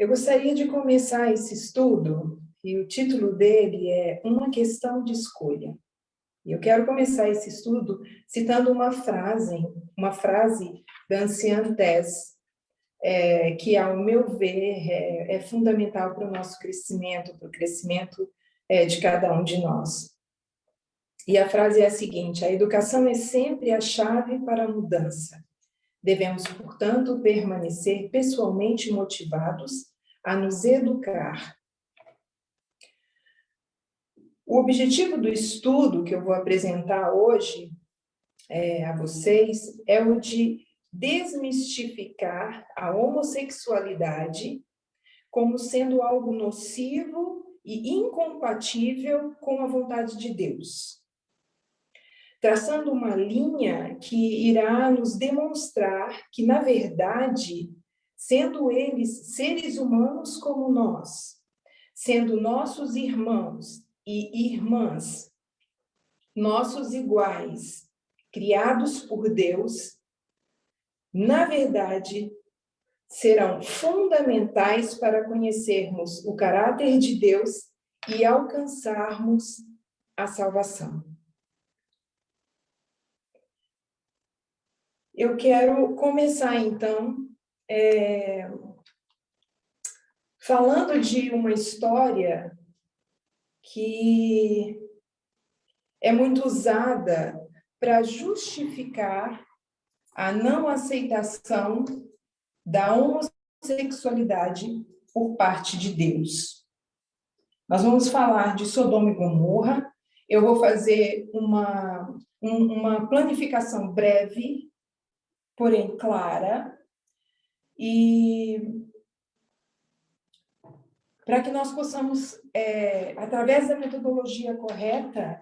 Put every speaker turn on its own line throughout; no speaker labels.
Eu gostaria de começar esse estudo, e o título dele é Uma Questão de Escolha. E eu quero começar esse estudo citando uma frase da anciã Tess, que, ao meu ver, é fundamental para o nosso crescimento, para o crescimento de cada um de nós. E a frase é a seguinte: a educação é sempre a chave para a mudança. Devemos, portanto, permanecer pessoalmente motivados a nos educar. O objetivo do estudo que eu vou apresentar hoje a vocês é o de desmistificar a homossexualidade como sendo algo nocivo e incompatível com a vontade de Deus, traçando uma linha que irá nos demonstrar que, na verdade, sendo eles seres humanos como nós, sendo nossos irmãos e irmãs, nossos iguais, criados por Deus, na verdade, serão fundamentais para conhecermos o caráter de Deus e alcançarmos a salvação. Eu quero começar, então, falando de uma história que é muito usada para justificar a não aceitação da homossexualidade por parte de Deus. Nós vamos falar de Sodoma e Gomorra. Eu vou fazer uma planificação breve, porém clara, e para que nós possamos, através da metodologia correta,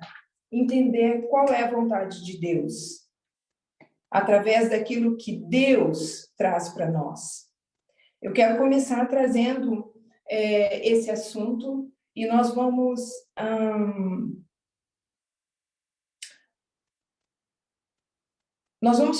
entender qual é a vontade de Deus, através daquilo que Deus traz para nós. Eu quero começar trazendo esse assunto e nós vamos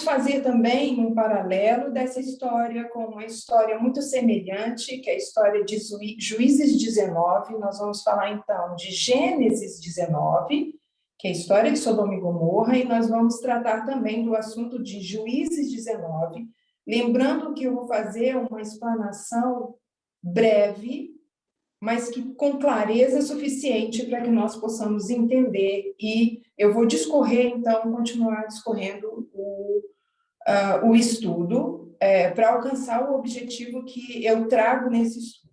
fazer também um paralelo dessa história com uma história muito semelhante, que é a história de Juízes 19. Nós vamos falar, então, de Gênesis 19, que é a história de Sodoma e Gomorra, e nós vamos tratar também do assunto de Juízes 19, lembrando que eu vou fazer uma explanação breve, mas que com clareza suficiente para que nós possamos entender, e eu vou discorrer, então, continuar discorrendo o estudo para alcançar o objetivo que eu trago nesse estudo.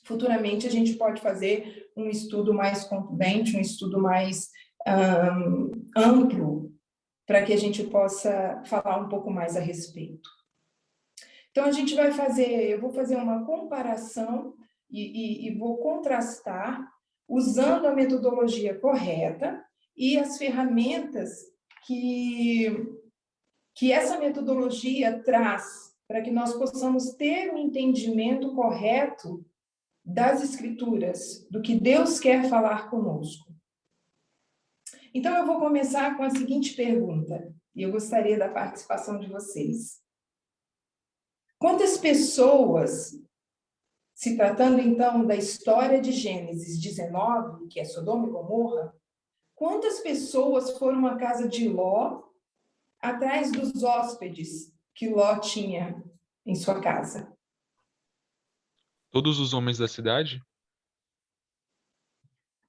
Futuramente, a gente pode fazer um estudo mais contundente, um estudo mais amplo, para que a gente possa falar um pouco mais a respeito. Então, eu vou fazer uma comparação e vou contrastar usando a metodologia correta e as ferramentas que essa metodologia traz para que nós possamos ter um entendimento correto das Escrituras, do que Deus quer falar conosco. Então, eu vou começar com a seguinte pergunta, e eu gostaria da participação de vocês. Quantas pessoas, se tratando então da história de Gênesis 19, que é Sodoma e Gomorra, quantas pessoas foram à casa de Ló atrás dos hóspedes que Ló tinha em sua casa?
Todos os homens da cidade?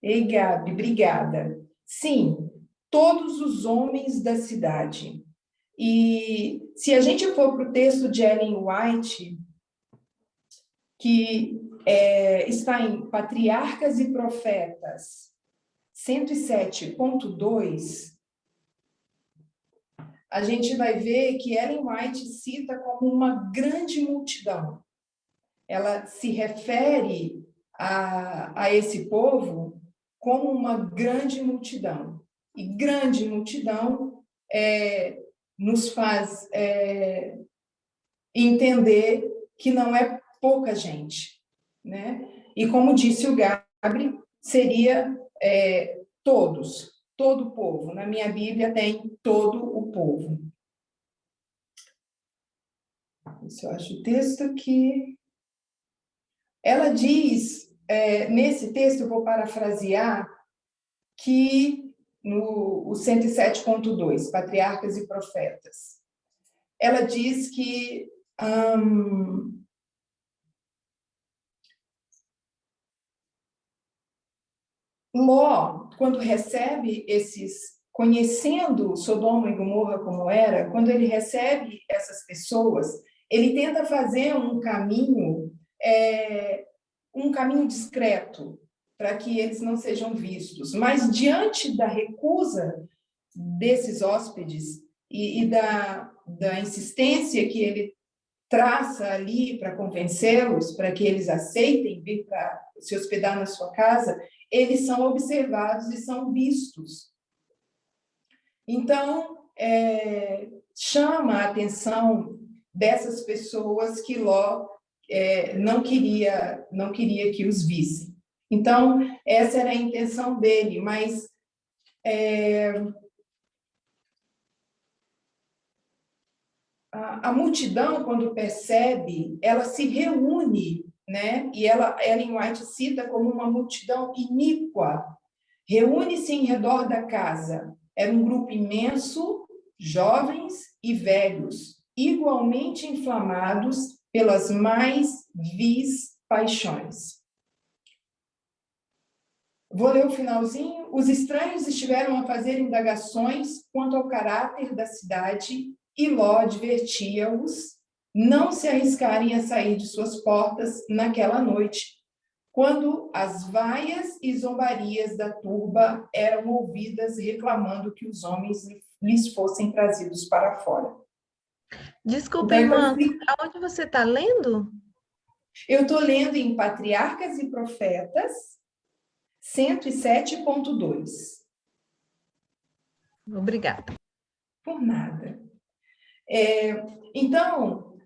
Ei, Gabi, obrigada. Sim, todos os homens da cidade. E se a gente for para o texto de Ellen White, que está em Patriarcas e Profetas 107.2, a gente vai ver que Ellen White cita como uma grande multidão. Ela se refere a esse povo como uma grande multidão. E grande multidão nos faz entender que não é pouca gente, né? E como disse o Gabriel, seria todos, todo o povo. Na minha Bíblia tem todo o povo. Isso eu acho o texto aqui. Ela diz, nesse texto, eu vou parafrasear, que no 107.2, Patriarcas e Profetas, ela diz que Ló, quando recebe conhecendo Sodoma e Gomorra como era, quando ele recebe essas pessoas, ele tenta fazer um caminho discreto, para que eles não sejam vistos. Mas, diante da recusa desses hóspedes e da insistência que ele traça ali para convencê-los, para que eles aceitem vir para se hospedar na sua casa, eles são observados e são vistos. Então, chama a atenção dessas pessoas que Ló não queria que os vissem. Então, essa era a intenção dele, mas a multidão, quando percebe, ela se reúne, né? E Ellen White cita como uma multidão iníqua. Reúne-se em redor da casa. Era um grupo imenso, jovens e velhos, igualmente inflamados pelas mais vis paixões. Vou ler o finalzinho. Os estranhos estiveram a fazer indagações quanto ao caráter da cidade e Ló advertia-os não se arriscarem a sair de suas portas naquela noite, quando as vaias e zombarias da turba eram ouvidas reclamando que os homens lhes fossem trazidos para fora.
Desculpa, irmã, aonde você está lendo?
Eu estou lendo em Patriarcas e Profetas, 107.2.
Obrigada.
Por nada. Então,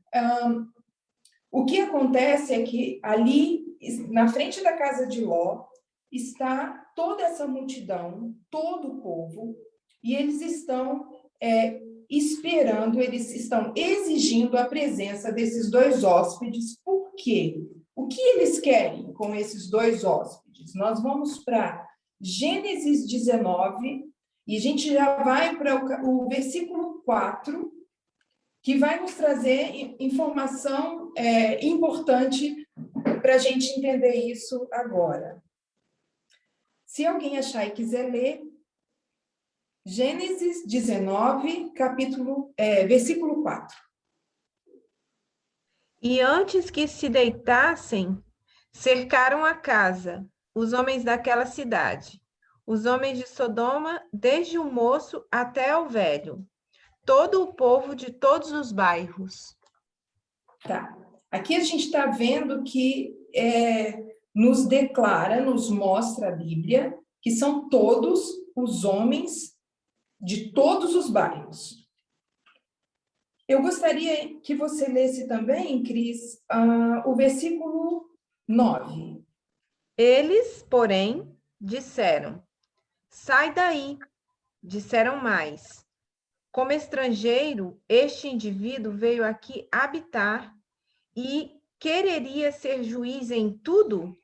o que acontece é que ali, na frente da casa de Ló, está toda essa multidão, todo o povo, e eles estão esperando, eles estão exigindo a presença desses dois hóspedes. Por quê? O que eles querem com esses dois hóspedes? Nós vamos para Gênesis 19, e a gente já vai para o versículo 4, que vai nos trazer informação importante para a gente entender isso agora. Se alguém achar e quiser ler, Gênesis 19, versículo 4.
E antes que se deitassem, cercaram a casa, os homens daquela cidade, os homens de Sodoma, desde o moço até o velho, todo o povo de todos os bairros.
Tá. Aqui a gente está vendo que nos declara, nos mostra a Bíblia, que são todos os homens de todos os bairros. Eu gostaria que você lesse também, Cris, o versículo 9.
Eles, porém, disseram: sai daí, disseram mais. Como estrangeiro, este indivíduo veio aqui habitar e quereria ser juiz em tudo?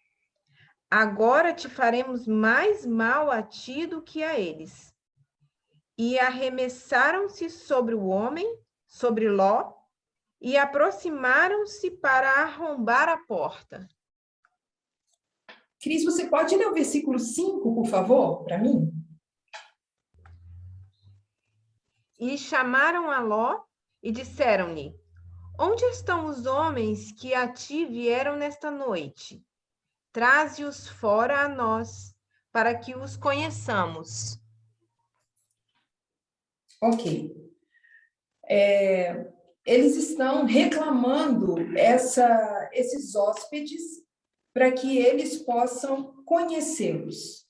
Agora te faremos mais mal a ti do que a eles. E arremessaram-se sobre o homem, sobre Ló, e aproximaram-se para arrombar a porta.
Cris, você pode ler o versículo 5, por favor, para mim?
E chamaram a Ló e disseram-lhe: onde estão os homens que a ti vieram nesta noite? Traze-os fora a nós, para que os conheçamos.
Ok. Eles estão reclamando esses hóspedes para que eles possam conhecê-los.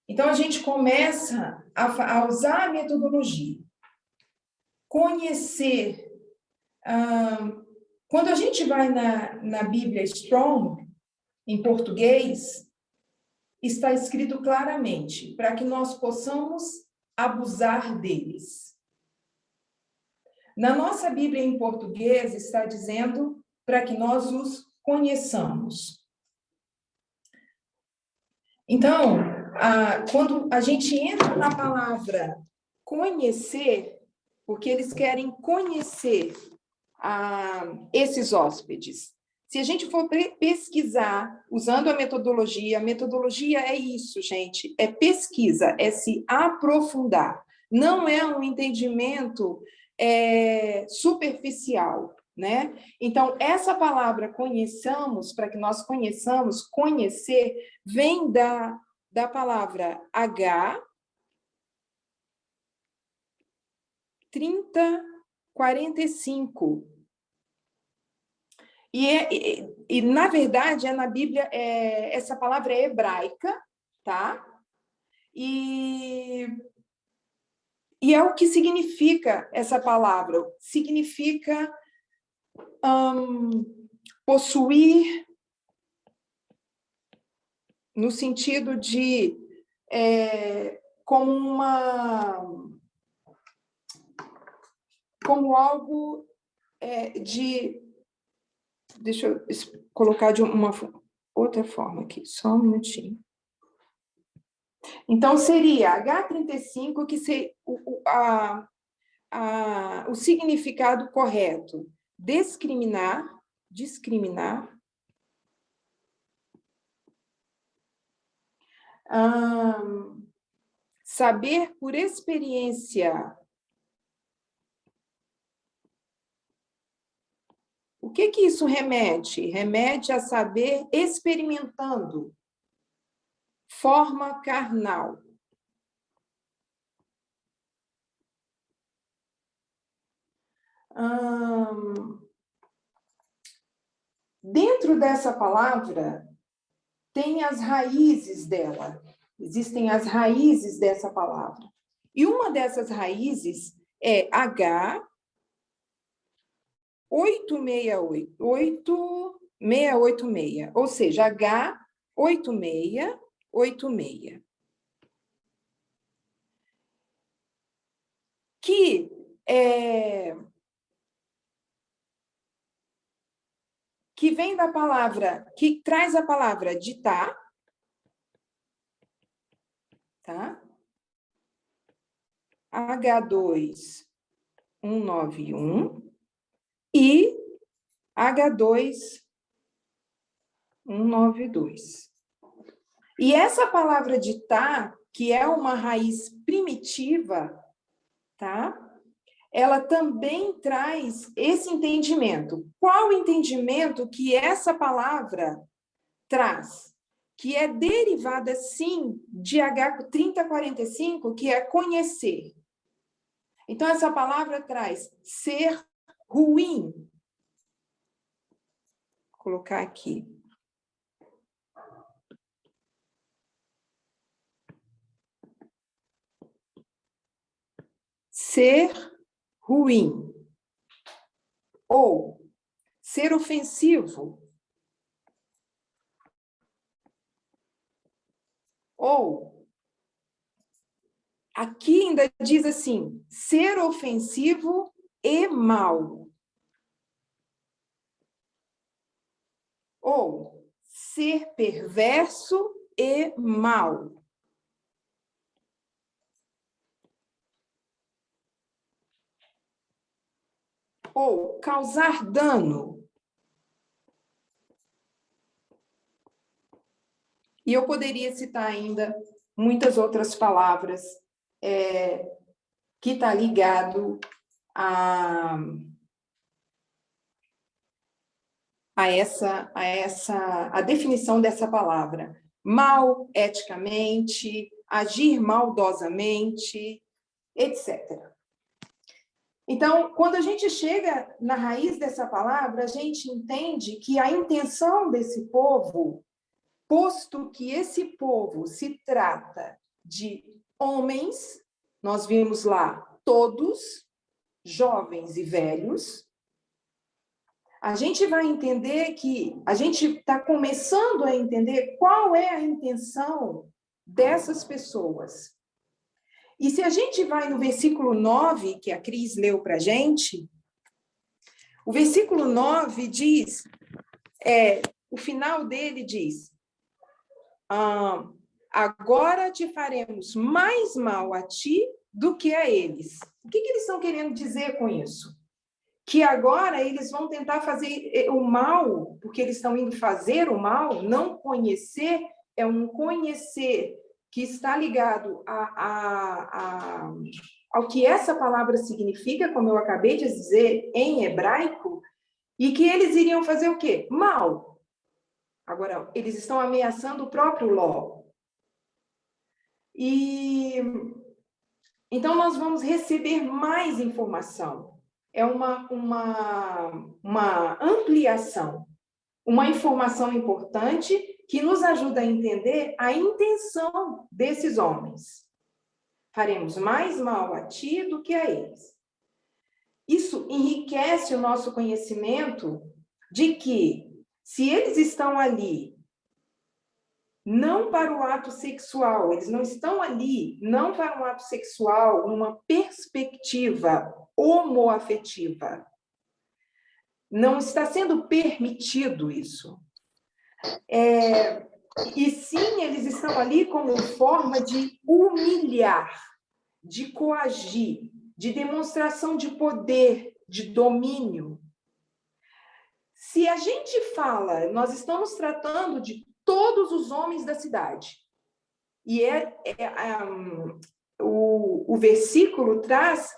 Então, a gente começa a usar a metodologia. Conhecer. Quando a gente vai na Bíblia Strong, em português, está escrito claramente, para que nós possamos abusar deles. Na nossa Bíblia em português está dizendo para que nós os conheçamos. Então, quando a gente entra na palavra conhecer, porque eles querem conhecer esses hóspedes. Se a gente for pesquisar usando a metodologia é isso, gente, é pesquisa, é se aprofundar. Não é um entendimento superficial, né? Então, essa palavra conheçamos, para que nós conheçamos, conhecer, vem da palavra H, 30:45. E, na verdade, na Bíblia, essa palavra é hebraica, tá? E é o que significa essa palavra? Significa possuir, no sentido de como algo de... Deixa eu colocar de uma outra forma aqui, só um minutinho. Então, seria H35, que o significado correto: discriminar, saber por experiência. O que isso remete? Remete a saber experimentando, forma carnal. Dentro dessa palavra, tem as raízes dela. Existem as raízes dessa palavra. E uma dessas raízes é H 8686, ou seja, H8686, que vem da palavra, que traz a palavra ditar, tá? H2191 e H2192. E essa palavra ditar, que é uma raiz primitiva, tá? Ela também traz esse entendimento. Qual o entendimento que essa palavra traz? Que é derivada, sim, de H3045, que é conhecer. Então, essa palavra traz ser ruim. Vou colocar aqui. Ser ruim. Ou ser ofensivo. Ou, aqui ainda diz assim, ser ofensivo e mau. Ou, ser perverso e mau. Ou, causar dano. E eu poderia citar ainda muitas outras palavras que está ligado a definição dessa palavra. Mal eticamente, agir maldosamente, etc. Então, quando a gente chega na raiz dessa palavra, a gente entende que a intenção desse povo, posto que esse povo se trata de homens, nós vimos lá todos, jovens e velhos, a gente vai entender que a gente está começando a entender qual é a intenção dessas pessoas. E se a gente vai no versículo 9, que a Cris leu para a gente, o versículo 9 diz, o final dele diz, agora te faremos mais mal a ti do que a eles. O que eles estão querendo dizer com isso? Que agora eles vão tentar fazer o mal, porque eles estão indo fazer o mal, não conhecer, é um conhecer que está ligado ao que essa palavra significa, como eu acabei de dizer, em hebraico, e que eles iriam fazer o quê? Mal. Agora, eles estão ameaçando o próprio Ló. E então nós vamos receber mais informação. É uma ampliação, uma informação importante que nos ajuda a entender a intenção desses homens. Faremos mais mal a ti do que a eles. Isso enriquece o nosso conhecimento de que, se eles estão ali não para o ato sexual, eles não estão ali não para um ato sexual, numa perspectiva homoafetiva. Não está sendo permitido isso. E sim, eles estão ali como forma de humilhar, de coagir, de demonstração de poder, de domínio. Se a gente fala, nós estamos tratando de todos os homens da cidade. E o versículo traz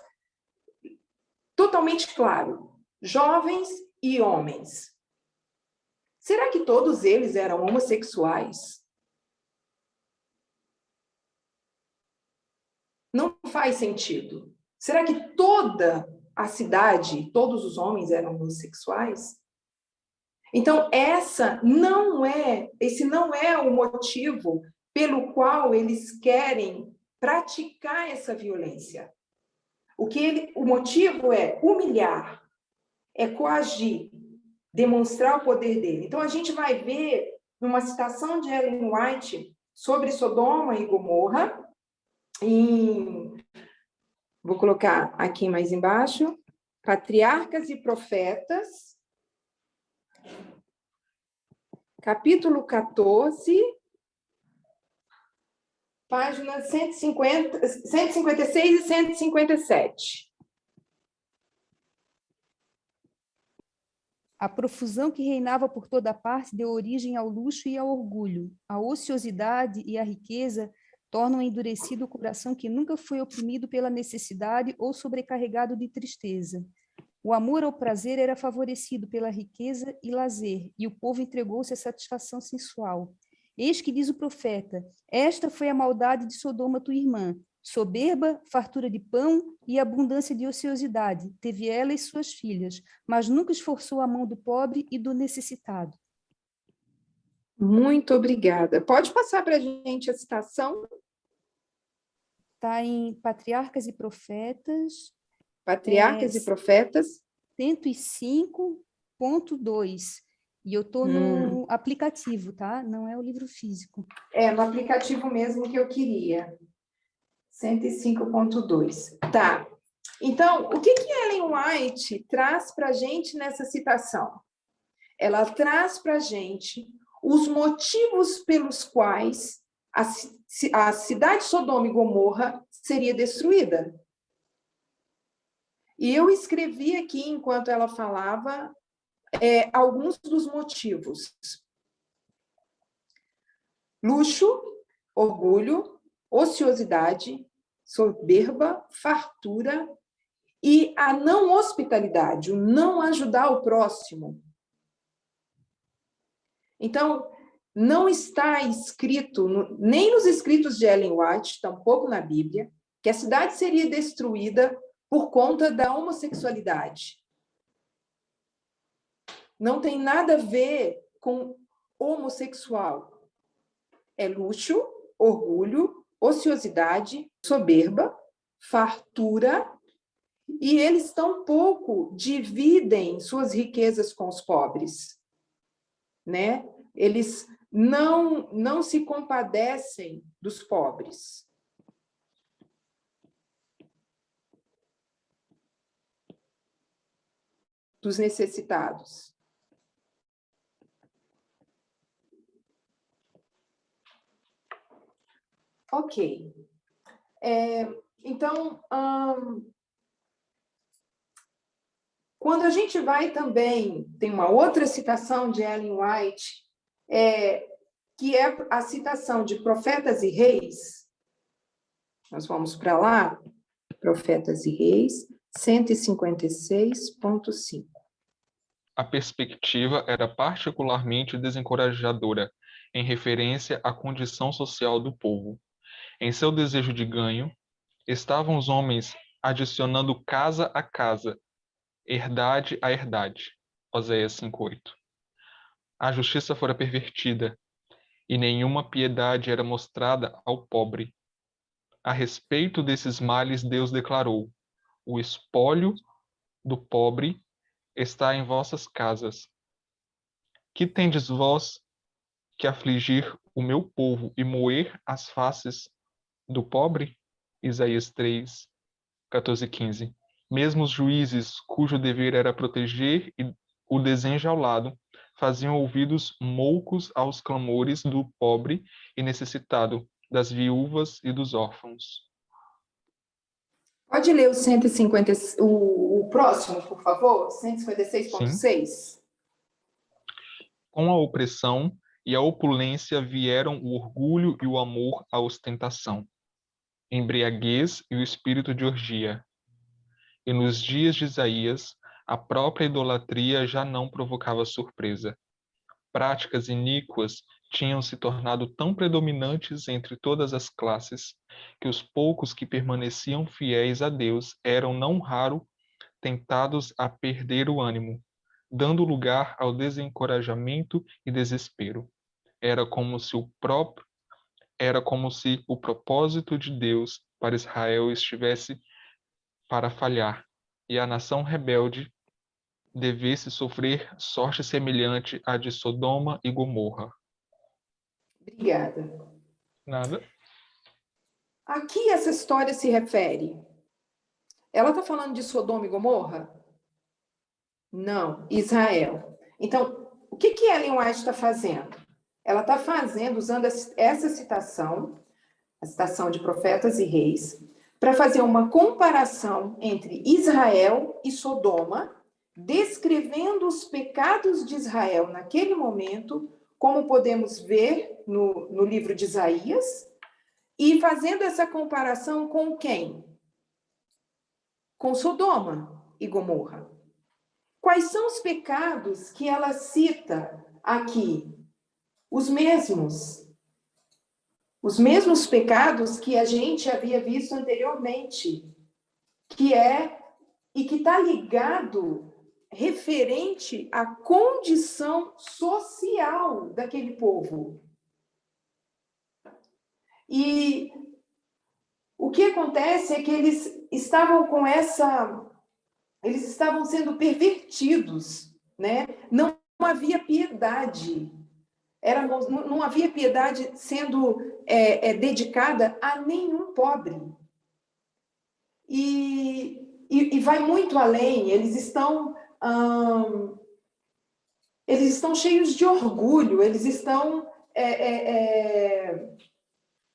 totalmente claro, jovens e homens. Será que todos eles eram homossexuais? Não faz sentido. Será que toda a cidade, todos os homens eram homossexuais? Então, esse não é o motivo pelo qual eles querem praticar essa violência. O motivo é humilhar, é coagir, demonstrar o poder dele. Então, a gente vai ver numa citação de Ellen White sobre Sodoma e Gomorra, vou colocar aqui mais embaixo, Patriarcas e Profetas, capítulo 14, páginas 156 e 157.
A profusão que reinava por toda parte deu origem ao luxo e ao orgulho. A ociosidade e a riqueza tornam endurecido o coração que nunca foi oprimido pela necessidade ou sobrecarregado de tristeza. O amor ao prazer era favorecido pela riqueza e lazer, e o povo entregou-se à satisfação sensual. Eis que diz o profeta: esta foi a maldade de Sodoma, tua irmã. Soberba, fartura de pão e abundância de ociosidade, teve ela e suas filhas, mas nunca esforçou a mão do pobre e do necessitado.
Muito obrigada. Pode passar para a gente a citação?
Está em Patriarcas e Profetas.
Patriarcas e Profetas.
105.2. E eu estou no aplicativo, tá? Não é o livro físico.
É, no aplicativo mesmo que eu queria. 105.2. Tá. Então, o que Ellen White traz para a gente nessa citação? Ela traz para a gente os motivos pelos quais a cidade de Sodoma e Gomorra seria destruída. E eu escrevi aqui, enquanto ela falava, alguns dos motivos. Luxo, orgulho, ociosidade, soberba, fartura e a não hospitalidade, o não ajudar o próximo. Então, não está escrito, nem nos escritos de Ellen White, tampouco na Bíblia, que a cidade seria destruída por conta da homossexualidade. Não tem nada a ver com homossexual. É luxo, orgulho, ociosidade, soberba, fartura, e eles tampouco dividem suas riquezas com os pobres, né? Eles não se compadecem dos pobres. Dos necessitados. Ok. Então, quando a gente vai também, tem uma outra citação de Ellen White, que é a citação de Profetas e Reis. Nós vamos para lá, Profetas e Reis, 156.5.
A perspectiva era particularmente desencorajadora em referência à condição social do povo. Em seu desejo de ganho, estavam os homens adicionando casa a casa, herdade a herdade. Oséias 5:8. A justiça fora pervertida, e nenhuma piedade era mostrada ao pobre. A respeito desses males, Deus declarou: o espólio do pobre está em vossas casas. Que tendes vós que afligir o meu povo e moer as faces do pobre? Isaías 3, 14 e 15. Mesmo os juízes, cujo dever era proteger o desenjaulado, faziam ouvidos moucos aos clamores do pobre e necessitado, das viúvas e dos órfãos.
Pode ler o 150, o próximo, por favor? 156.6.
Com a opressão e a opulência vieram o orgulho e o amor à ostentação, embriaguez e o espírito de orgia. E nos dias de Isaías, a própria idolatria já não provocava surpresa. Práticas iníquas tinham se tornado tão predominantes entre todas as classes que os poucos que permaneciam fiéis a Deus eram, não raro, tentados a perder o ânimo, dando lugar ao desencorajamento e desespero. Era como se o propósito de Deus para Israel estivesse para falhar, e a nação rebelde devesse sofrer sorte semelhante à de Sodoma e Gomorra.
Obrigada.
Nada.
A que essa história se refere? Ela está falando de Sodoma e Gomorra? Não, Israel. Então, o que Ellen White está fazendo? Ela está fazendo, usando essa citação, a citação de Profetas e Reis, para fazer uma comparação entre Israel e Sodoma, descrevendo os pecados de Israel naquele momento, como podemos ver no livro de Isaías, e fazendo essa comparação com quem? Com Sodoma e Gomorra. Quais são os pecados que ela cita aqui? Os mesmos pecados que a gente havia visto anteriormente, que está ligado referente à condição social daquele povo. E o que acontece é que eles estavam sendo pervertidos, né? Não havia piedade. Não havia piedade sendo dedicada a nenhum pobre. E vai muito além. Eles estão cheios de orgulho. Eles estão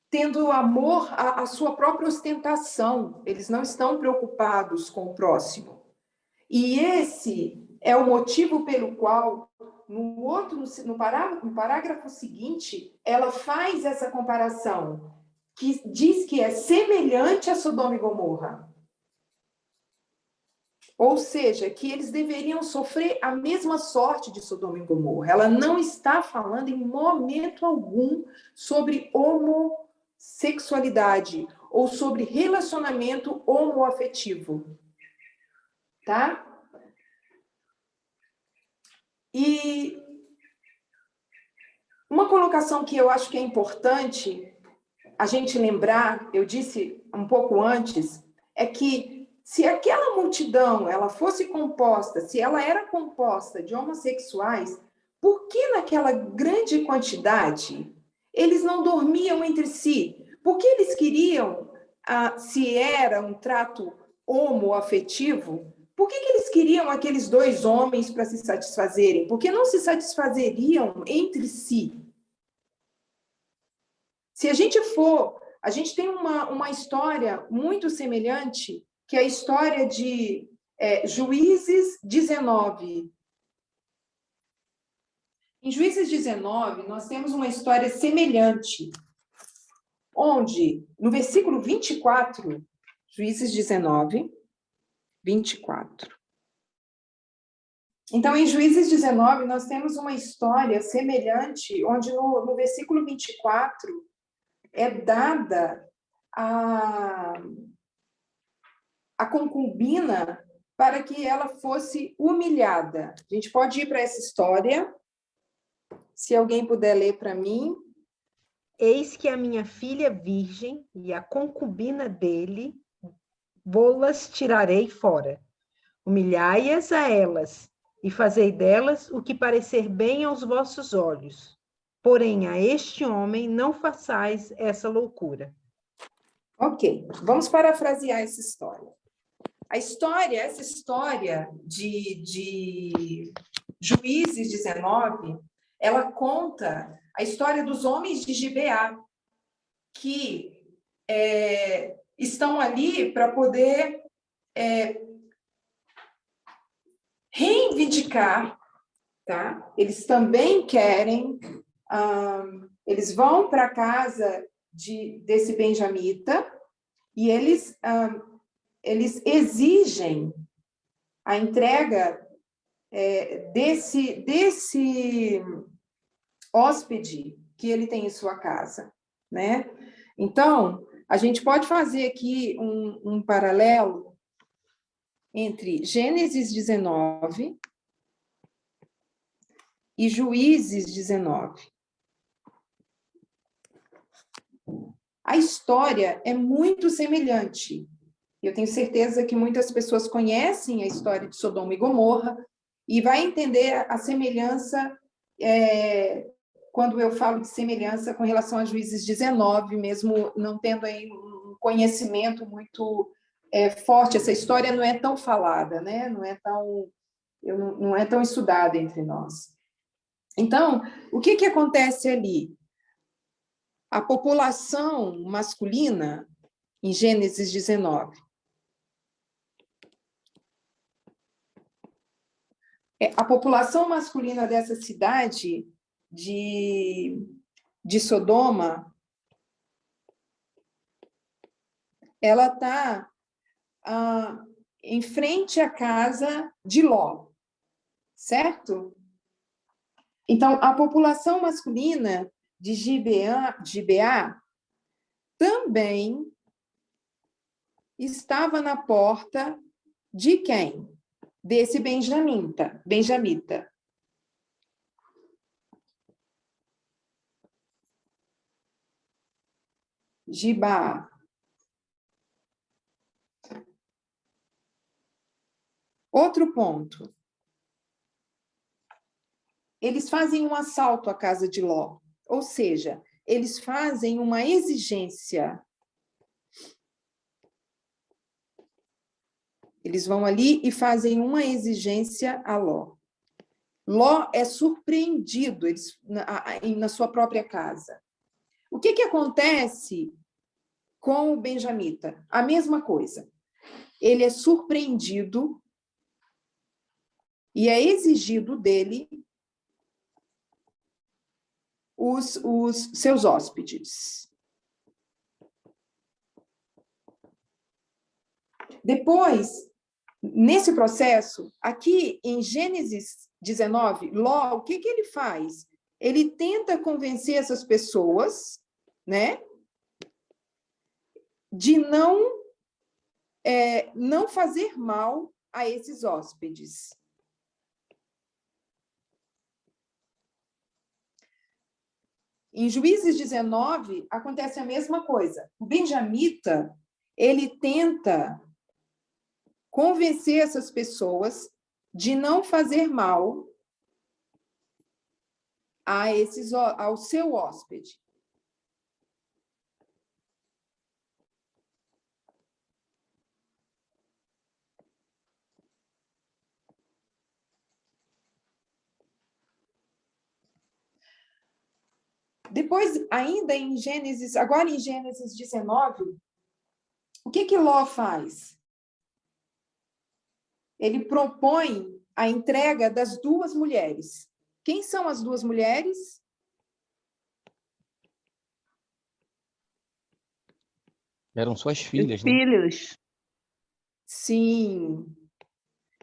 tendo amor à sua própria ostentação. Eles não estão preocupados com o próximo. E esse é o motivo pelo qual, no parágrafo seguinte, ela faz essa comparação, que diz que é semelhante a Sodoma e Gomorra. Ou seja, que eles deveriam sofrer a mesma sorte de Sodoma e Gomorra. Ela não está falando em momento algum sobre homossexualidade ou sobre relacionamento homoafetivo. Tá? E uma colocação que eu acho que é importante a gente lembrar, eu disse um pouco antes, é que se aquela multidão se ela era composta de homossexuais, por que naquela grande quantidade eles não dormiam entre si? Por que eles queriam, se era um trato homoafetivo, por que eles queriam aqueles dois homens para se satisfazerem? Por que não se satisfazeriam entre si? Se a gente for a gente tem uma história muito semelhante, que é a história de Juízes 19. Em Juízes 19, nós temos uma história semelhante, onde, no versículo 24, Juízes 19, 24. Então, em Juízes 19, nós temos uma história semelhante, onde no versículo 24 é dada a concubina para que ela fosse humilhada. A gente pode ir para essa história, se alguém puder ler para mim.
Eis que a minha filha virgem e a concubina dele, vou-las tirarei fora. Humilhai-as a elas, e fazei delas o que parecer bem aos vossos olhos. Porém, a este homem não façais essa loucura.
Ok, vamos parafrasear essa história. Essa história de Juízes 19, ela conta a história dos homens de Gibeá, que estão ali para poder reivindicar, tá? Eles também querem, eles vão para a casa desse benjamita e eles exigem a entrega desse hóspede que ele tem em sua casa, né? Então, a gente pode fazer aqui um paralelo entre Gênesis 19 e Juízes 19. A história é muito semelhante. Eu tenho certeza que muitas pessoas conhecem a história de Sodoma e Gomorra e vai entender a semelhança quando eu falo de semelhança com relação a Juízes 19, mesmo não tendo aí um conhecimento muito forte. Essa história não é tão falada, né? Não é tão estudada entre nós. Então, o que acontece ali? A população masculina, em Gênesis 19, a população masculina dessa cidade de Sodoma, ela está em frente à casa de Ló, certo? Então, a população masculina de Gibeá também estava na porta de quem? Desse benjamita. Gibá. Outro ponto. Eles fazem um assalto à casa de Ló, ou seja, eles fazem uma exigência. Eles vão ali e fazem uma exigência a Ló. Ló é surpreendido na sua própria casa. O que acontece com o benjamita? A mesma coisa. Ele é surpreendido e é exigido dele os seus hóspedes. Depois, nesse processo, aqui em Gênesis 19, Ló, o que ele faz? Ele tenta convencer essas pessoas, né, de não fazer mal a esses hóspedes. Em Juízes 19, acontece a mesma coisa. O benjamita, ele tenta convencer essas pessoas de não fazer mal ao seu hóspede. Depois, ainda em Gênesis, agora em Gênesis 19, o que Ló faz? Ele propõe a entrega das duas mulheres. Quem são as duas mulheres?
Eram suas filhas,
Os
né?
filhos.
Sim,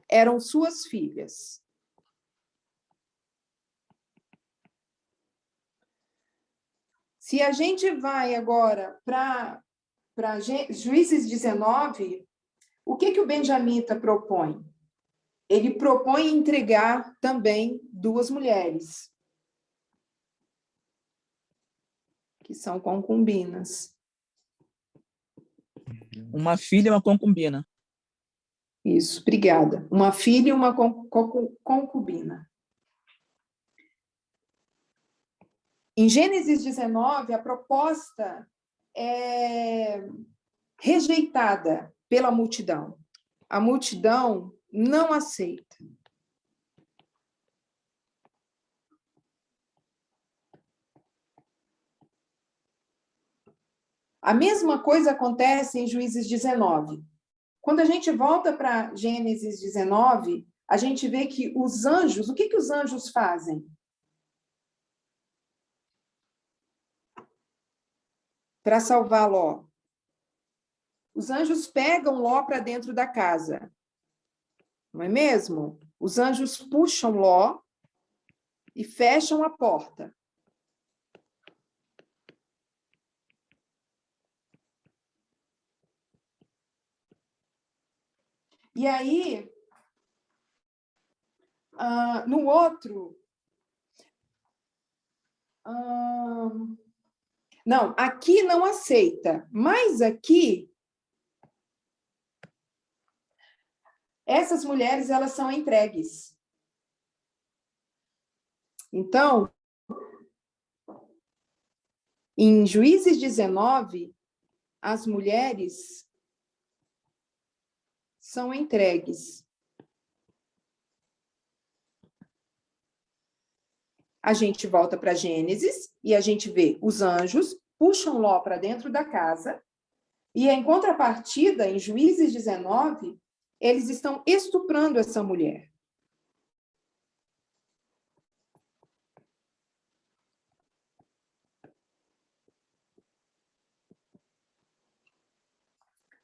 eram suas filhas. Se a gente vai agora para Juízes 19, o que o benjamita propõe? Ele propõe entregar também duas mulheres, que são concubinas.
Uma filha e uma concubina.
Isso, obrigada. Uma filha e uma concubina. Em Gênesis 19, a proposta é rejeitada pela multidão. A multidão não aceita. A mesma coisa acontece em Juízes 19. Quando a gente volta para Gênesis 19, a gente vê que os anjos, o que os anjos fazem? Para salvar Ló. Os anjos pegam Ló para dentro da casa. Não é mesmo? Os anjos puxam Ló e fecham a porta. E aí, no outro... não, aqui não aceita, mas aqui, essas mulheres, elas são entregues. Então, em Juízes 19, as mulheres são entregues. A gente volta para Gênesis e a gente vê os anjos puxam Ló para dentro da casa e, em contrapartida, em Juízes 19, eles estão estuprando essa mulher.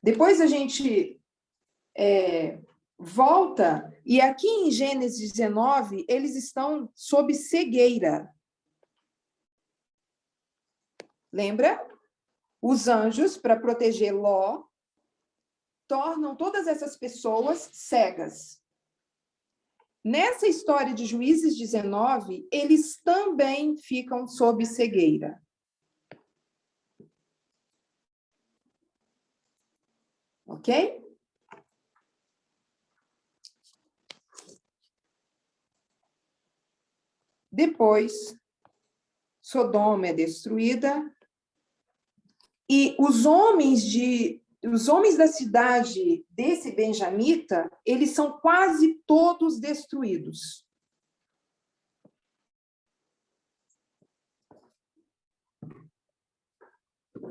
Depois a gente volta, e aqui em Gênesis 19, eles estão sob cegueira. Lembra? Os anjos, para proteger Ló, tornam todas essas pessoas cegas. Nessa história de Juízes 19, eles também ficam sob cegueira. Ok? Depois, Sodoma é destruída e os homens da cidade desse benjamita, eles são quase todos destruídos.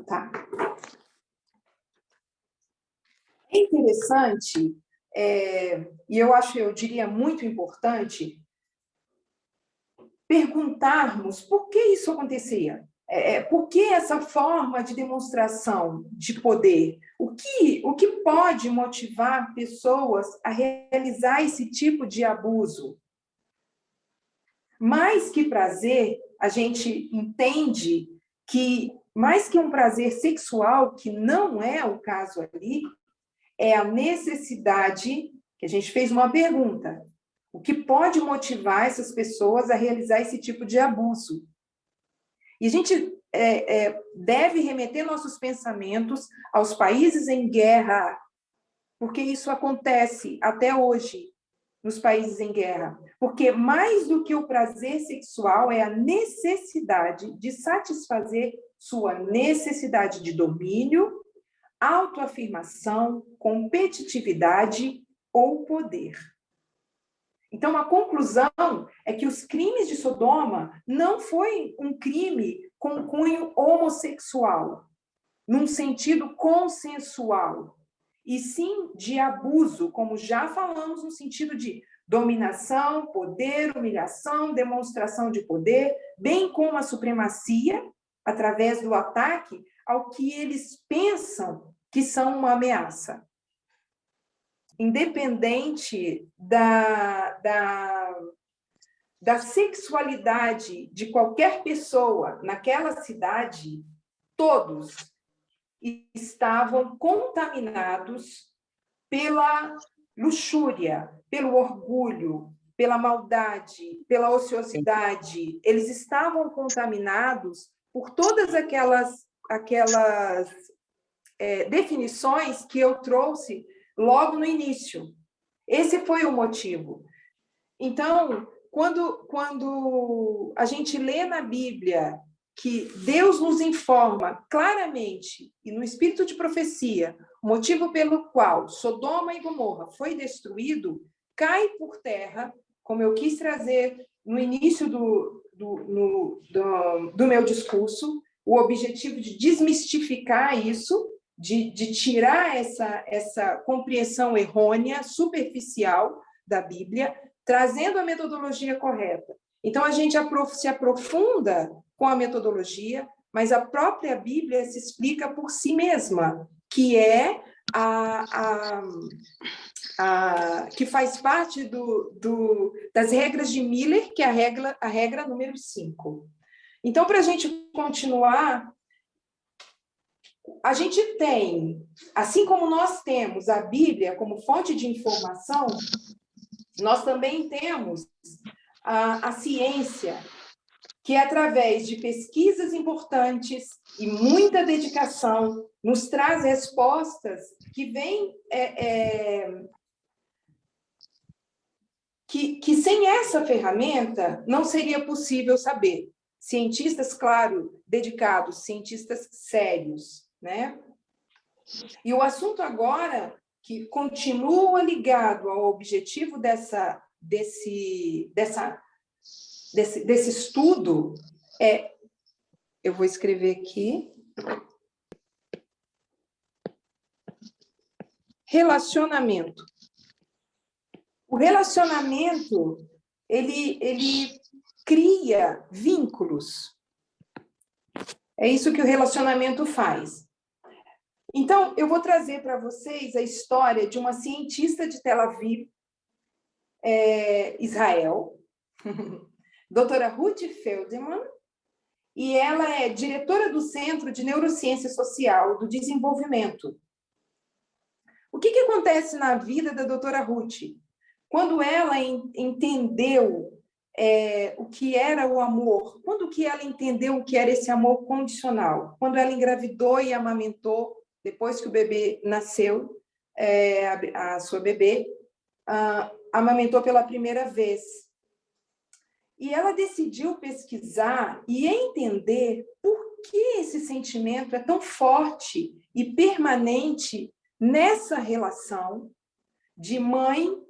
Tá. É interessante, e eu diria muito importante, perguntarmos por que isso acontecia. Por que essa forma de demonstração de poder? O que pode motivar pessoas a realizar esse tipo de abuso? Mais que prazer, a gente entende que, mais que um prazer sexual, que não é o caso ali, é a necessidade, que a gente fez uma pergunta, o que pode motivar essas pessoas a realizar esse tipo de abuso? E a gente deve remeter nossos pensamentos aos países em guerra, porque isso acontece até hoje nos países em guerra. Porque mais do que o prazer sexual é a necessidade de satisfazer sua necessidade de domínio, autoafirmação, competitividade ou poder. Então, a conclusão é que os crimes de Sodoma não foi um crime com cunho homossexual, num sentido consensual, e sim de abuso, como já falamos, no sentido de dominação, poder, humilhação, demonstração de poder, bem como a supremacia, através do ataque ao que eles pensam que são uma ameaça. Independente da sexualidade de qualquer pessoa naquela cidade, todos estavam contaminados pela luxúria, pelo orgulho, pela maldade, pela ociosidade. Eles estavam contaminados por todas aquelas definições que eu trouxe logo no início. Esse foi o motivo. Então, quando a gente lê na Bíblia que Deus nos informa claramente, e no espírito de profecia, o motivo pelo qual Sodoma e Gomorra foi destruído, cai por terra, como eu quis trazer no início do meu discurso, o objetivo de desmistificar isso, de tirar essa compreensão errônea, superficial da Bíblia, trazendo a metodologia correta. Então, a gente se aprofunda com a metodologia, mas a própria Bíblia se explica por si mesma, que é que faz parte das regras de Miller, que é a regra número 5. Então, para a gente continuar, a gente tem, assim como nós temos a Bíblia como fonte de informação, nós também temos a ciência, que através de pesquisas importantes e muita dedicação nos traz respostas que vêm que sem essa ferramenta não seria possível saber. Cientistas, claro, dedicados, cientistas sérios, né? E o assunto agora, que continua ligado ao objetivo desse estudo, eu vou escrever aqui, relacionamento. O relacionamento, ele cria vínculos. É isso que o relacionamento faz. Então, eu vou trazer para vocês a história de uma cientista de Tel Aviv, Israel, doutora Ruth Feldman, e ela é diretora do Centro de Neurociência Social do Desenvolvimento. O que acontece na vida da doutora Ruth? Quando ela entendeu o que era o amor, quando que ela entendeu o que era esse amor condicional? Quando ela engravidou e amamentou, depois que o bebê nasceu, a sua bebê, amamentou pela primeira vez. E ela decidiu pesquisar e entender por que esse sentimento é tão forte e permanente nessa relação de mãe,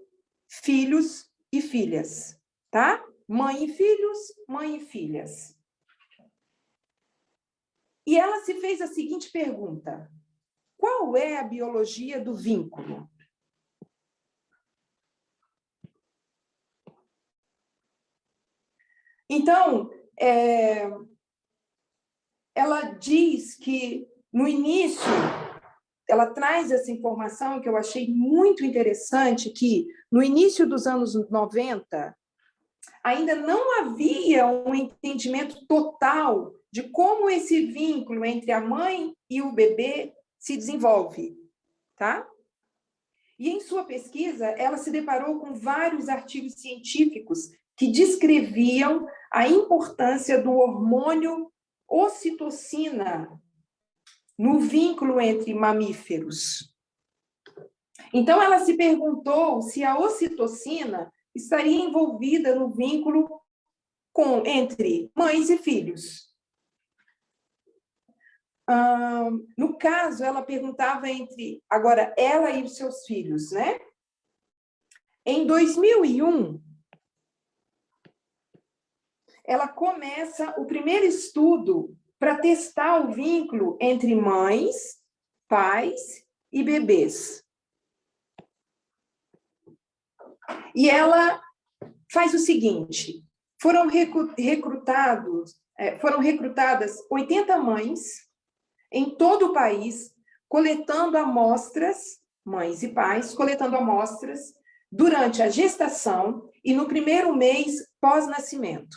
filhos e filhas, tá? Mãe e filhos, mãe e filhas. E ela se fez a seguinte pergunta: qual é a biologia do vínculo? Então, ela diz que, no início, ela traz essa informação que eu achei muito interessante, que, no início dos anos 90, ainda não havia um entendimento total de como esse vínculo entre a mãe e o bebê se desenvolve, tá? E, em sua pesquisa, ela se deparou com vários artigos científicos que descreviam a importância do hormônio ocitocina no vínculo entre mamíferos. Então, ela se perguntou se a ocitocina estaria envolvida no vínculo entre mães e filhos. No caso, ela perguntava agora, ela e os seus filhos, né? Em 2001, ela começa o primeiro estudo para testar o vínculo entre mães, pais e bebês. E ela faz o seguinte: foram recrutadas 80 mães em todo o país, coletando amostras, mães e pais, coletando amostras durante a gestação e no primeiro mês pós-nascimento,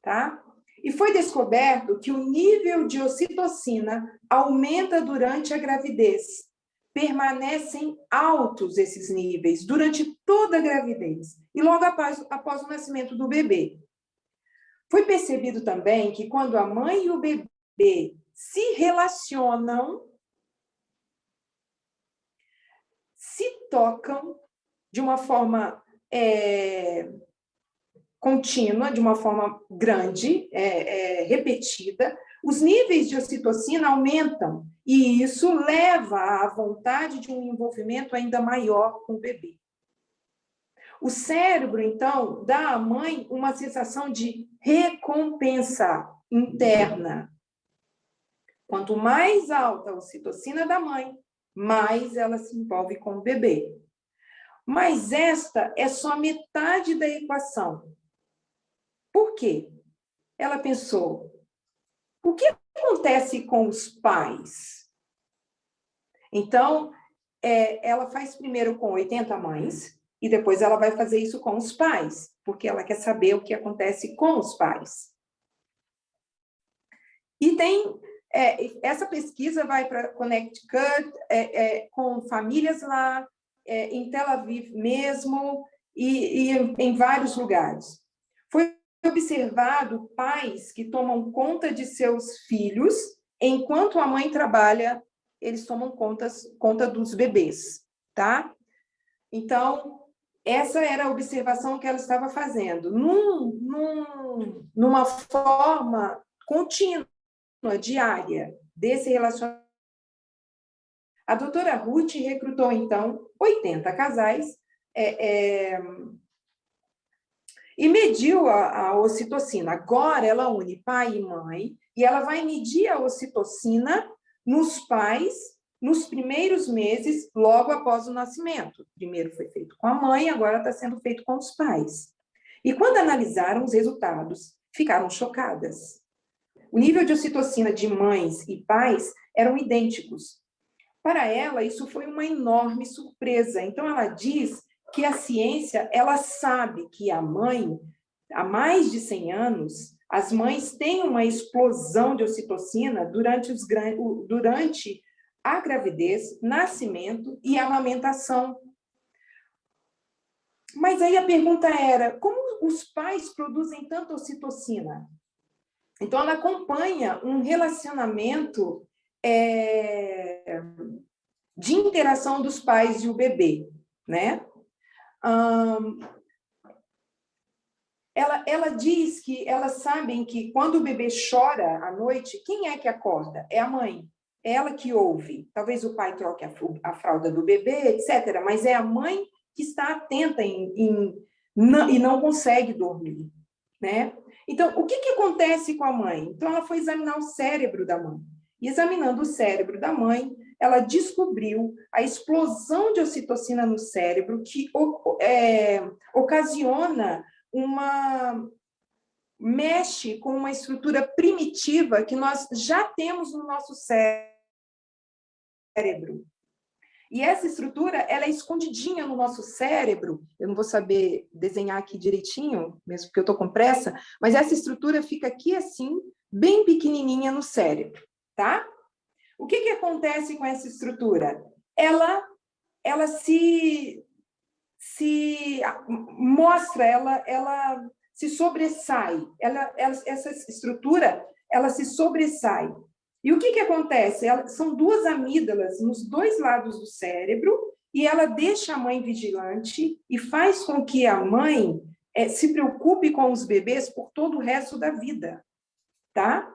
tá? E foi descoberto que o nível de ocitocina aumenta durante a gravidez. Permanecem altos esses níveis durante toda a gravidez e logo após o nascimento do bebê. Foi percebido também que quando a mãe e o bebê se relacionam, se tocam de uma forma contínua, de uma forma grande, repetida, os níveis de ocitocina aumentam e isso leva à vontade de um envolvimento ainda maior com o bebê. O cérebro, então, dá à mãe uma sensação de recompensa interna. Quanto mais alta a ocitocina da mãe, mais ela se envolve com o bebê. Mas esta é só metade da equação. Por quê? Ela pensou, o que acontece com os pais? Então, ela faz primeiro com 80 mães, e depois ela vai fazer isso com os pais, porque ela quer saber o que acontece com os pais. E tem essa pesquisa vai para Connecticut, com famílias lá, em Tel Aviv mesmo, e em vários lugares. Foi observado pais que tomam conta de seus filhos, enquanto a mãe trabalha, eles tomam conta dos bebês, tá? Então, essa era a observação que ela estava fazendo, numa forma contínua, diária, desse relacionamento. A doutora Ruth recrutou, então, 80 casais e mediu a ocitocina. Agora, ela une pai e mãe, e ela vai medir a ocitocina nos pais nos primeiros meses, logo após o nascimento. Primeiro foi feito com a mãe, agora está sendo feito com os pais. E quando analisaram os resultados, ficaram chocadas. O nível de ocitocina de mães e pais eram idênticos. Para ela, isso foi uma enorme surpresa. Então, ela diz que a ciência, ela sabe que a mãe, há mais de 100 anos, as mães têm uma explosão de ocitocina durante a gravidez, nascimento e amamentação. Mas aí a pergunta era, como os pais produzem tanta ocitocina? Então, ela acompanha um relacionamento de interação dos pais e o bebê, né? Ela diz que elas sabem que quando o bebê chora à noite, quem é que acorda? É a mãe. É ela que ouve. Talvez o pai troque a fralda do bebê, etc. Mas é a mãe que está atenta e não consegue dormir, né? Então, o que acontece com a mãe? Então, ela foi examinar o cérebro da mãe. E examinando o cérebro da mãe, ela descobriu a explosão de ocitocina no cérebro que ocasiona mexe com uma estrutura primitiva que nós já temos no nosso cérebro. E essa estrutura, ela é escondidinha no nosso cérebro. Eu não vou saber desenhar aqui direitinho, mesmo porque eu estou com pressa, mas essa estrutura fica aqui assim, bem pequenininha no cérebro, tá? O que acontece com essa estrutura? Ela se mostra, ela se sobressai. Essa estrutura, ela se sobressai. E o que acontece? São duas amígdalas nos dois lados do cérebro e ela deixa a mãe vigilante e faz com que a mãe se preocupe com os bebês por todo o resto da vida, tá?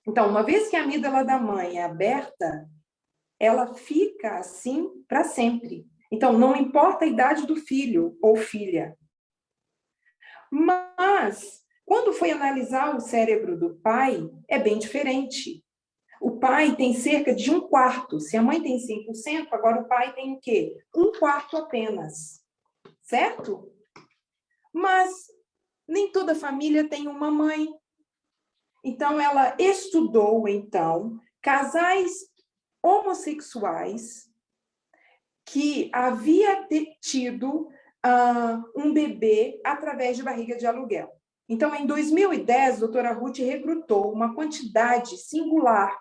Então, uma vez que a amígdala da mãe é aberta, ela fica assim para sempre. Então, não importa a idade do filho ou filha. Mas Quando foi analisar o cérebro do pai, é bem diferente. O pai tem cerca de 1/4. Se a mãe tem 100%, agora o pai tem o quê? 1/4 apenas. Certo? Mas nem toda família tem uma mãe. Então, ela estudou, então, casais homossexuais que havia tido um bebê através de barriga de aluguel. Então, em 2010, a doutora Ruth recrutou uma quantidade singular,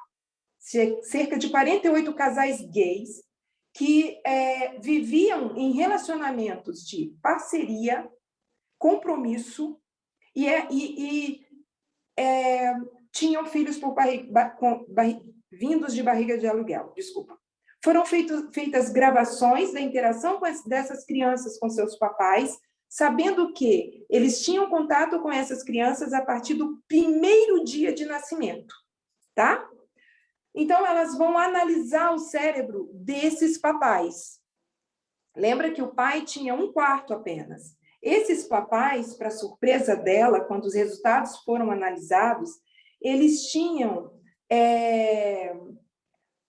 cerca de 48 casais gays, que viviam em relacionamentos de parceria, compromisso, e tinham filhos vindos de barriga de aluguel, desculpa. Foram feitas gravações da interação dessas crianças com seus papais, sabendo que eles tinham contato com essas crianças a partir do primeiro dia de nascimento, tá? Então, elas vão analisar o cérebro desses papais. Lembra que o pai tinha 1/4 apenas. Esses papais, para surpresa dela, quando os resultados foram analisados, eles tinham...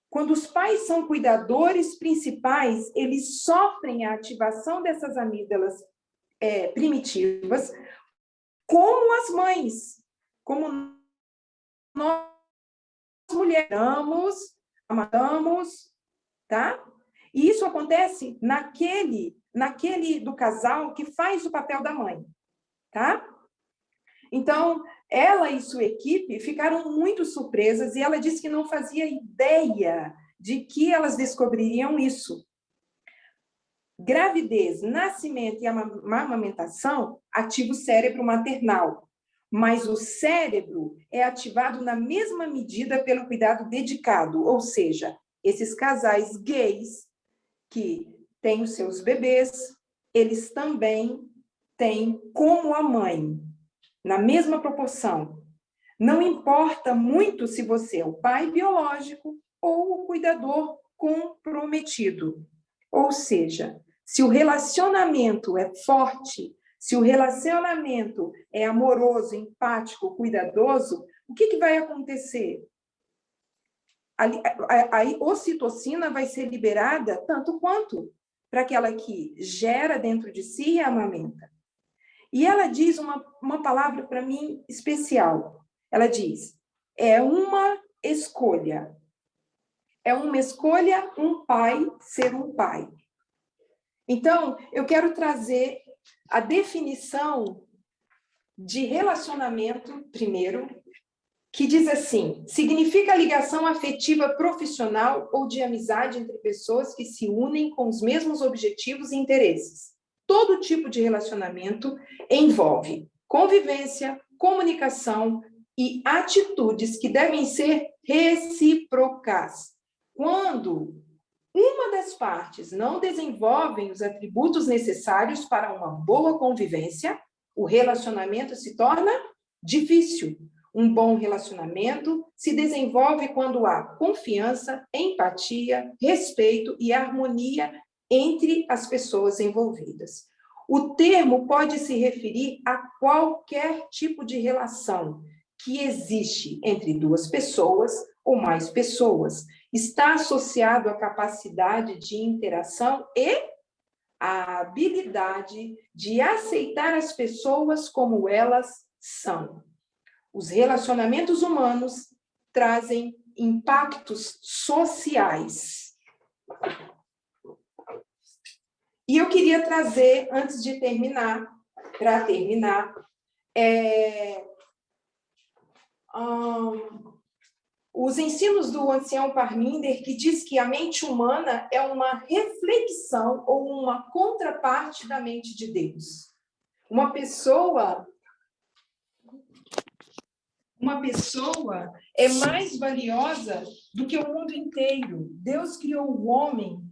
Quando os pais são cuidadores principais, eles sofrem a ativação dessas amígdalas primitivas, como as mães, como nós mulheres amamos, tá? E isso acontece naquele do casal que faz o papel da mãe, tá? Então, ela e sua equipe ficaram muito surpresas e ela disse que não fazia ideia de que elas descobririam isso. Gravidez, nascimento e amamentação ativa o cérebro maternal, mas o cérebro é ativado na mesma medida pelo cuidado dedicado, ou seja, esses casais gays que têm os seus bebês, eles também têm como a mãe, na mesma proporção. Não importa muito se você é o pai biológico ou o cuidador comprometido. Ou seja, se o relacionamento é forte, se o relacionamento é amoroso, empático, cuidadoso, o que vai acontecer? A ocitocina vai ser liberada tanto quanto para aquela que gera dentro de si e amamenta. E ela diz uma palavra para mim especial. Ela diz, é uma escolha. É uma escolha um pai ser um pai. Então, eu quero trazer a definição de relacionamento, primeiro, que diz assim, significa ligação afetiva profissional ou de amizade entre pessoas que se unem com os mesmos objetivos e interesses. Todo tipo de relacionamento envolve convivência, comunicação e atitudes que devem ser recíprocas. Quando uma das partes não desenvolve os atributos necessários para uma boa convivência, o relacionamento se torna difícil. Um bom relacionamento se desenvolve quando há confiança, empatia, respeito e harmonia entre as pessoas envolvidas. O termo pode se referir a qualquer tipo de relação que existe entre duas pessoas ou mais pessoas. Está associado à capacidade de interação e à habilidade de aceitar as pessoas como elas são. Os relacionamentos humanos trazem impactos sociais. E eu queria trazer, antes de terminar, os ensinos do ancião Parminder, que diz que a mente humana é uma reflexão ou uma contraparte da mente de Deus. Uma pessoa é mais valiosa do que o mundo inteiro. Deus criou o homem,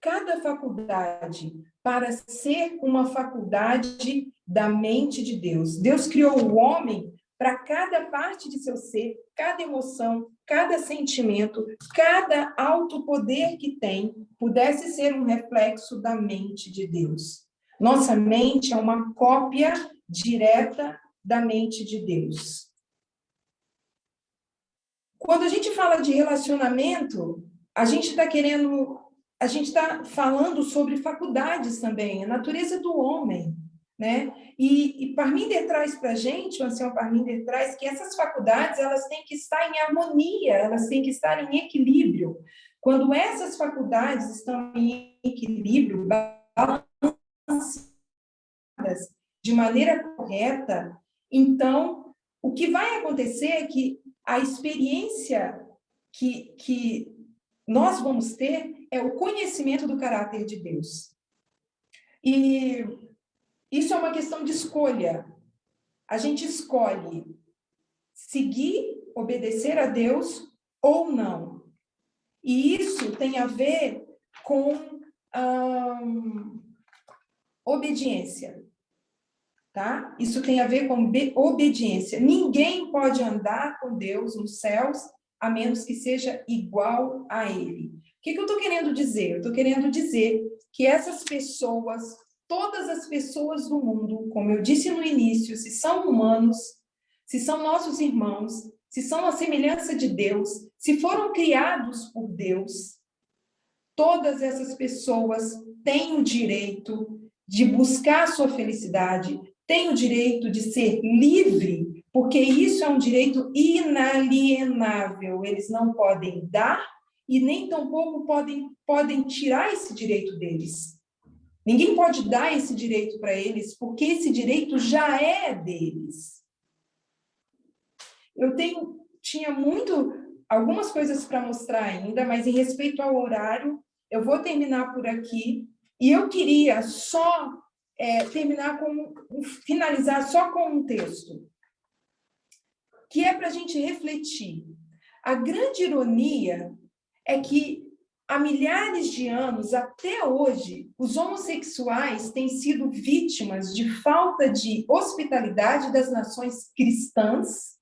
cada faculdade, para ser uma faculdade da mente de Deus. Deus criou o homem para cada parte de seu ser, cada emoção, cada sentimento, cada autopoder que tem, pudesse ser um reflexo da mente de Deus. Nossa mente é uma cópia direta da mente de Deus. Quando a gente fala de relacionamento, a gente está falando sobre faculdades também, a natureza do homem, né? E Parminder traz para a gente, o ancião Parminder traz que essas faculdades, elas têm que estar em harmonia, elas têm que estar em equilíbrio. Quando essas faculdades estão em equilíbrio, balanceadas de maneira correta, então, o que vai acontecer é que a experiência que nós vamos ter é o conhecimento do caráter de Deus. E isso é uma questão de escolha. A gente escolhe seguir, obedecer a Deus ou não. E isso tem a ver com obediência. Tá? Isso tem a ver com obediência. Ninguém pode andar com Deus nos céus a menos que seja igual a Ele. O que eu estou querendo dizer? Eu estou querendo dizer que essas pessoas, todas as pessoas do mundo, como eu disse no início, se são humanos, se são nossos irmãos, se são a semelhança de Deus, se foram criados por Deus, todas essas pessoas têm o direito de buscar a sua felicidade, têm o direito de ser livre, porque isso é um direito inalienável. Eles não podem dar e nem tampouco podem tirar esse direito deles. Ninguém pode dar esse direito para eles, porque esse direito já é deles. Eu tinha algumas coisas para mostrar ainda, mas em respeito ao horário, eu vou terminar por aqui. E eu queria só finalizar só com um texto, que é para a gente refletir. A grande ironia é que, há milhares de anos, até hoje, os homossexuais têm sido vítimas de falta de hospitalidade das nações cristãs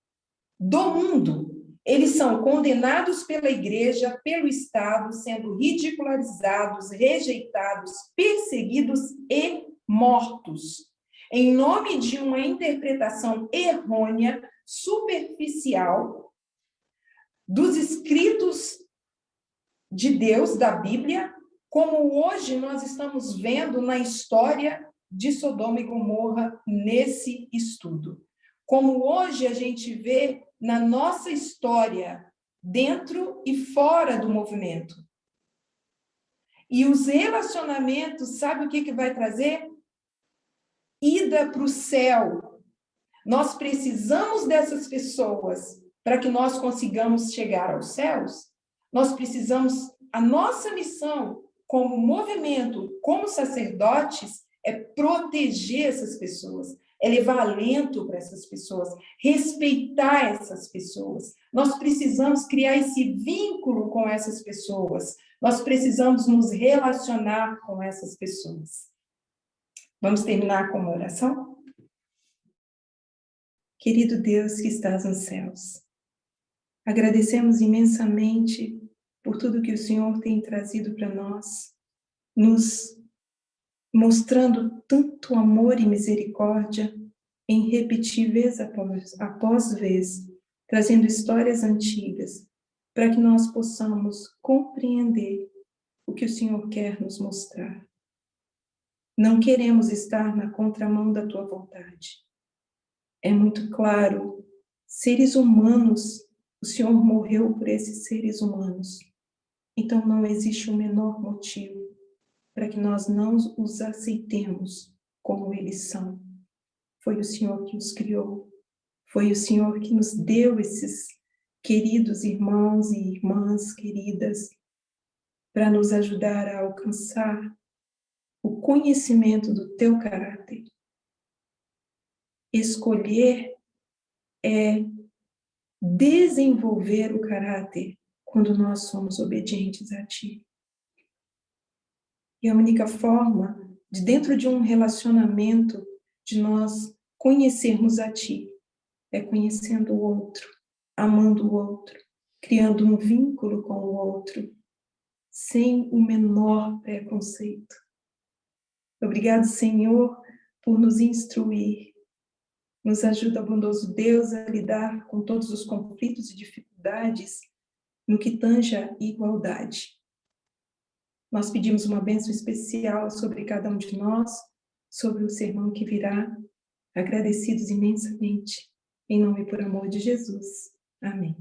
do mundo. Eles são condenados pela igreja, pelo Estado, sendo ridicularizados, rejeitados, perseguidos e mortos, em nome de uma interpretação errônea, superficial, dos escritos de Deus, da Bíblia, como hoje nós estamos vendo na história de Sodoma e Gomorra nesse estudo. Como hoje a gente vê na nossa história, dentro e fora do movimento. E os relacionamentos, sabe o que vai trazer? Ida para o céu. Nós precisamos dessas pessoas para que nós consigamos chegar aos céus. Nós precisamos, a nossa missão como movimento, como sacerdotes, é proteger essas pessoas, é levar alento para essas pessoas, respeitar essas pessoas. Nós precisamos criar esse vínculo com essas pessoas. Nós precisamos nos relacionar com essas pessoas. Vamos terminar com uma oração? Querido Deus que estás nos céus, agradecemos imensamente por tudo que o Senhor tem trazido para nós, nos mostrando tanto amor e misericórdia, em repetir vez após vez, trazendo histórias antigas, para que nós possamos compreender o que o Senhor quer nos mostrar. Não queremos estar na contramão da tua vontade. É muito claro, seres humanos, o Senhor morreu por esses seres humanos. Então não existe o menor motivo para que nós não os aceitemos como eles são. Foi o Senhor que os criou, foi o Senhor que nos deu esses queridos irmãos e irmãs queridas para nos ajudar a alcançar o conhecimento do teu caráter. Escolher é desenvolver o caráter quando nós somos obedientes a ti. E a única forma de, dentro de um relacionamento, de nós conhecermos a ti, é conhecendo o outro, amando o outro, criando um vínculo com o outro, sem o menor preconceito. Obrigado, Senhor, por nos instruir, Nos ajuda, bondoso Deus, a lidar com todos os conflitos e dificuldades no que tange à igualdade. Nós pedimos uma bênção especial sobre cada um de nós, sobre o sermão que virá, agradecidos imensamente, em nome e por amor de Jesus. Amém.